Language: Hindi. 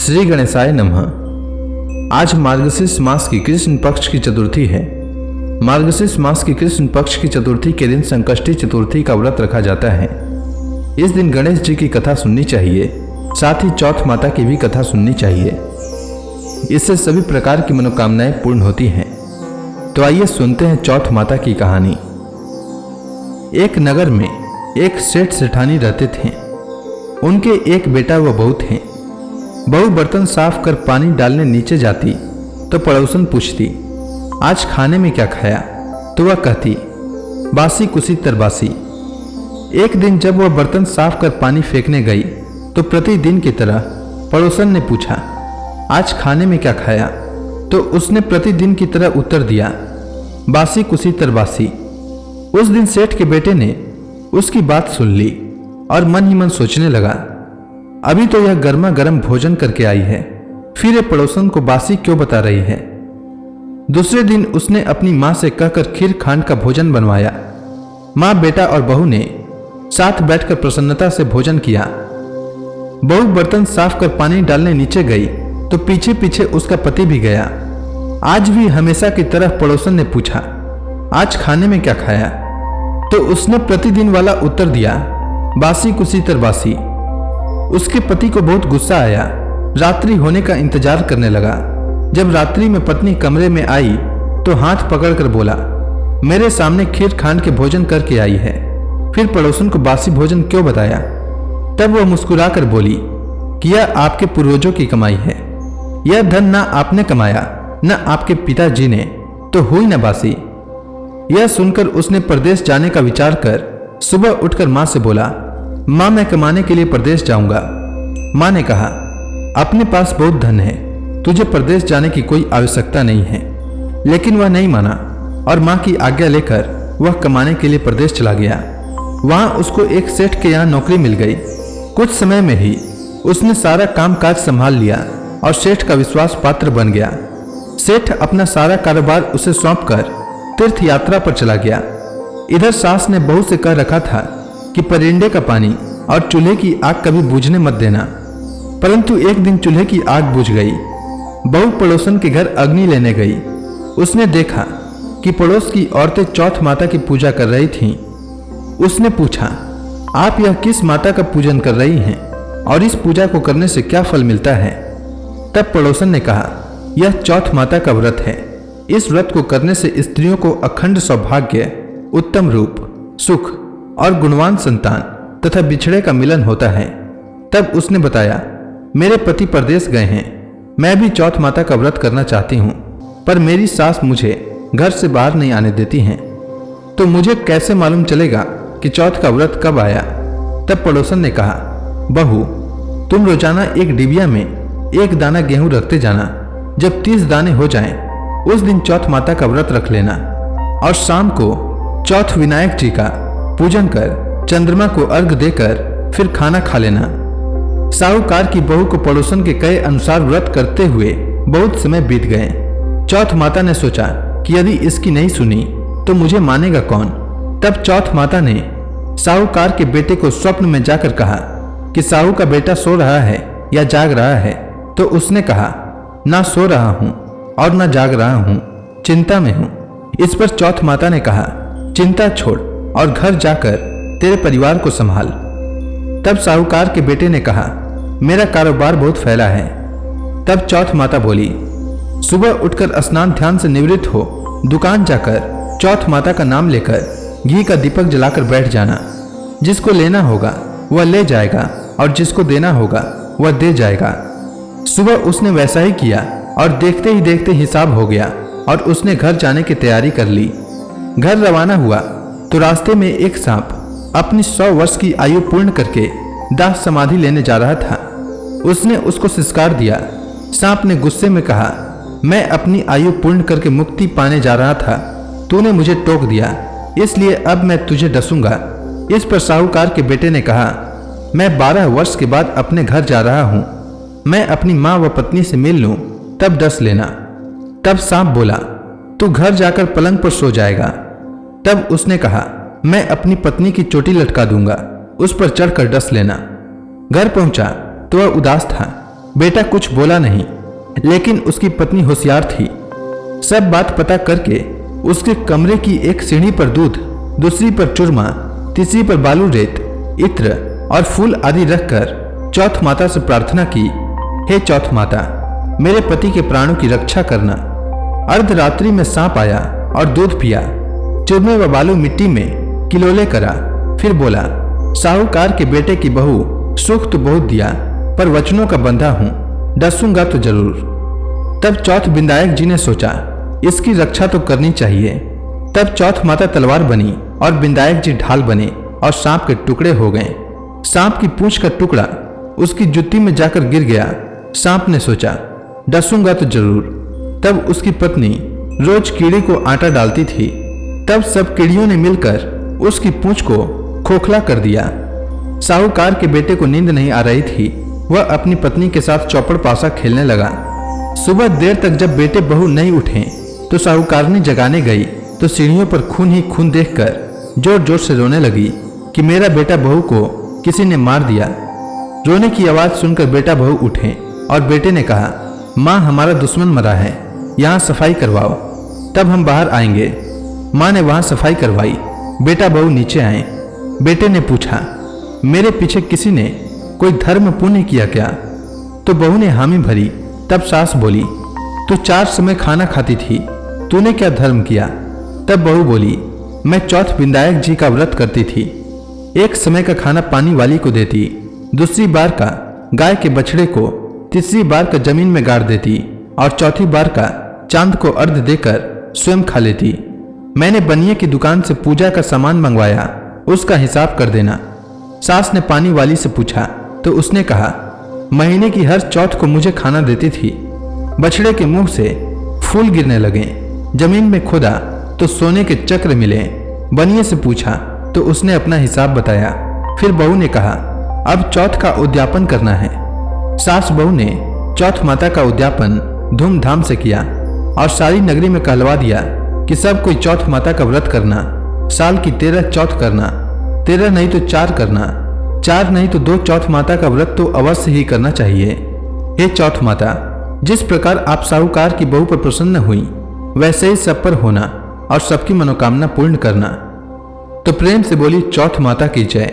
श्री गणेशाय नमः। आज मार्गशीर्ष मास की कृष्ण पक्ष की चतुर्थी है। मार्गशीर्ष मास की कृष्ण पक्ष की चतुर्थी के दिन संकष्टी चतुर्थी का व्रत रखा जाता है। इस दिन गणेश जी की कथा सुननी चाहिए, साथ ही चौथ माता की भी कथा सुननी चाहिए। इससे सभी प्रकार की मनोकामनाएं पूर्ण होती हैं। तो आइए सुनते हैं चौथ माता की कहानी। एक नगर में एक सेठ सेठानी रहते थे। उनके एक बेटा व बहू थे। बहू बर्तन साफ कर पानी डालने नीचे जाती तो पड़ोसन पूछती, आज खाने में क्या खाया? तो वह कहती, बासी कुसी तरबासी। एक दिन जब वह बर्तन साफ कर पानी फेंकने गई तो प्रतिदिन की तरह पड़ोसन ने पूछा, आज खाने में क्या खाया? तो उसने प्रतिदिन की तरह उत्तर दिया, बासी कुसी तरबासी। उस दिन सेठ के बेटे ने उसकी बात सुन ली और मन ही मन सोचने लगा, अभी तो यह गर्मा गर्म भोजन करके आई है, फिर ये पड़ोसन को बासी क्यों बता रही है। दूसरे दिन उसने अपनी मां से कहकर खीर खांड का भोजन बनवाया। मां, बेटा और बहू ने साथ बैठकर प्रसन्नता से भोजन किया। बहू बर्तन साफ कर पानी डालने नीचे गई तो पीछे पीछे उसका पति भी गया। आज भी हमेशा की तरह पड़ोसन ने पूछा, आज खाने में क्या खाया? तो उसने प्रतिदिन वाला उत्तर दिया, बासी कुसी तरबासी। उसके पति को बहुत गुस्सा आया। रात्रि होने का इंतजार करने लगा। जब रात्रि में पत्नी कमरे में आई तो हाथ पकड़कर बोला, मेरे सामने खीर खांड के भोजन करके आई है, फिर पड़ोसन को बासी भोजन क्यों बताया? तब वह मुस्कुराकर बोली कि यह आपके पूर्वजों की कमाई है। यह धन ना आपने कमाया न आपके पिताजी ने, तो हुई न बासी। यह सुनकर उसने परदेश जाने का विचार कर सुबह उठकर मां से बोला, मां, मैं कमाने के लिए परदेश जाऊंगा। मां ने कहा, अपने पास बहुत धन है, तुझे परदेश जाने की कोई आवश्यकता नहीं है। लेकिन वह नहीं माना और मां की आज्ञा लेकर वह कमाने के लिए परदेश चला गया। वहां उसको एक सेठ के यहाँ नौकरी मिल गई। कुछ समय में ही उसने सारा कामकाज संभाल लिया और सेठ का विश्वास पात्र बन गया। सेठ अपना सारा कारोबार उसे सौंपकर तीर्थ यात्रा पर चला गया। इधर सास ने बहू से कह रखा था कि परिंदे का पानी और चूल्हे की आग कभी बुझने मत देना, परंतु एक दिन चूल्हे की आग बुझ गई। बहू पड़ोसन के घर अग्नि लेने गई। उसने देखा कि पड़ोस की औरतें चौथ माता की पूजा कर रही थीं। उसने पूछा, आप यह किस माता का पूजन कर रही हैं और इस पूजा को करने से क्या फल मिलता है? तब पड़ोसन ने कहा, यह चौथ माता का व्रत है। इस व्रत को करने से स्त्रियों को अखंड सौभाग्य, उत्तम रूप, सुख और गुणवान संतान तथा बिछड़े का मिलन होता है। तब उसने बताया, मेरे पति परदेश गए हैं, मैं भी चौथ माता का व्रत करना चाहती हूँ, पर मेरी सास मुझे घर से बाहर नहीं आने देती हैं, तो मुझे कैसे मालूम चलेगा कि चौथ का व्रत कब आया? तब पड़ोसन ने कहा, बहू, तुम रोजाना एक डिबिया में एक दाना गेहूं रखते जाना। जब 30 दाने हो जाएं, उस दिन चौथ माता का व्रत रख लेना और शाम को चौथ विनायक जी का पूजन कर चंद्रमा को अर्घ देकर फिर खाना खा लेना। साहूकार की बहू को पड़ोसन के कहे अनुसार व्रत करते हुए बहुत समय बीत गए। चौथ माता ने सोचा कि यदि इसकी नहीं सुनी तो मुझे मानेगा कौन। तब चौथ माता ने साहूकार के बेटे को स्वप्न में जाकर कहा कि साहू का बेटा सो रहा है या जाग रहा है। तो उसने कहा, ना सो रहा हूं और ना जाग रहा हूं, चिंता में हूं। इस पर चौथ माता ने कहा, चिंता छोड़ और घर जाकर तेरे परिवार को संभाल। तब साहूकार के बेटे ने कहा, मेरा कारोबार बहुत फैला है। तब चौथ माता बोली, सुबह उठकर स्नान ध्यान से निवृत्त हो, दुकान जाकर चौथ माता का नाम लेकर घी का दीपक जलाकर बैठ जाना। जिसको लेना होगा वह ले जाएगा और जिसको देना होगा वह दे जाएगा। सुबह उसने वैसा ही किया और देखते ही देखते हिसाब हो गया और उसने घर जाने की तैयारी कर ली। घर रवाना हुआ तो रास्ते में एक सांप अपनी 100 वर्ष की आयु पूर्ण करके दाह समाधि लेने जा रहा था। उसने उसको सिसकार दिया। सांप ने गुस्से में कहा, मैं अपनी आयु पूर्ण करके मुक्ति पाने जा रहा था, तूने मुझे टोक दिया, इसलिए अब मैं तुझे डसूंगा। इस पर साहूकार के बेटे ने कहा, मैं 12 वर्ष के बाद अपने घर जा रहा हूं, मैं अपनी माँ व पत्नी से मिल लूं, तब डस लेना। तब सांप बोला, तू घर जाकर पलंग पर सो जाएगा। तब उसने कहा, मैं अपनी पत्नी की चोटी लटका दूंगा, उस पर चढ़कर डस लेना। घर पहुंचा तो वह उदास था। बेटा कुछ बोला नहीं, लेकिन उसकी पत्नी होशियार थी। सब बात पता करके उसके कमरे की एक सीढ़ी पर दूध, दूसरी पर चूरमा, तीसरी पर बालू रेत, इत्र और फूल आदि रखकर चौथ माता से प्रार्थना की, हे चौथ माता, मेरे पति के प्राणों की रक्षा करना। अर्धरात्रि में सांप आया और दूध पिया, चूरमे व बालू मिट्टी में किलोले करा। फिर बोला, साहूकार के बेटे की बहू, सुख तो बहुत दिया, पर वचनों का बंधा हूं, डसूंगा तो जरूर। तब चौथ विधायक जी ने सोचा, इसकी रक्षा तो करनी चाहिए। तब चौथ माता तलवार बनी और विधायक जी ढाल बने और सांप के टुकड़े हो गए। सांप की पूंछ का टुकड़ा उसकी जुत्ती में जाकर गिर गया। सांप ने सोचा, डसूंगा तो जरूर। तब उसकी पत्नी रोज कीड़ी को आटा डालती थी। तब सब कीड़ियों ने मिलकर उसकी पूंछ को खोखला कर दिया। साहूकार के बेटे को नींद नहीं आ रही थी। वह अपनी पत्नी के साथ चौपड़ पासा खेलने लगा। सुबह देर तक जब बेटे बहू नहीं उठे तो साहूकारनी जगाने गई तो सीढ़ियों पर खून ही खून देखकर जोर जोर से रोने लगी कि मेरा बेटा बहू को किसी ने मार दिया। रोने की आवाज सुनकर बेटा बहू उठे और बेटे ने कहा, माँ हमारा दुश्मन मरा है, यहाँ सफाई करवाओ, तब हम बाहर आएंगे। माँ ने वहाँ सफाई करवाई। बेटा बहू नीचे आए। बेटे ने पूछा, मेरे पीछे किसी ने कोई धर्म पुण्य किया क्या? तो बहू ने हामी भरी। तब सास बोली, तू 4 समय खाना खाती थी, तूने क्या धर्म किया? तब बहू बोली, मैं चौथ विधायक जी का व्रत करती थी। एक समय का खाना पानी वाली को देती, दूसरी बार का गाय के बछड़े को, तीसरी बार का जमीन में गाड़ देती और चौथी बार का चांद को अर्घ देकर स्वयं खा लेती। मैंने बनिए की दुकान से पूजा का सामान मंगवाया, उसका हिसाब कर देना। सास ने पानी वाली से पूछा तो उसने कहा, महीने की हर चौथ को मुझे खाना देती थी। बछड़े के मुंह से फूल गिरने लगे। जमीन में खोदा तो सोने के चक्र मिले। बनिए से पूछा तो उसने अपना हिसाब बताया। फिर बहू ने कहा, अब चौथ का उद्यापन करना है। सास बहू ने चौथ माता का उद्यापन धूमधाम से किया और सारी नगरी में कहलवा दिया कि सब कोई चौथ माता का व्रत करना। साल की 13 चौथ करना, 13 नहीं तो 4 करना, 4 नहीं तो 2 चौथ माता का व्रत तो अवश्य ही करना चाहिए। हे चौथ माता, जिस प्रकार आप साहूकार की बहू पर प्रसन्न हुई, वैसे ही सब पर होना और सबकी मनोकामना पूर्ण करना। तो प्रेम से बोली चौथ माता की जय।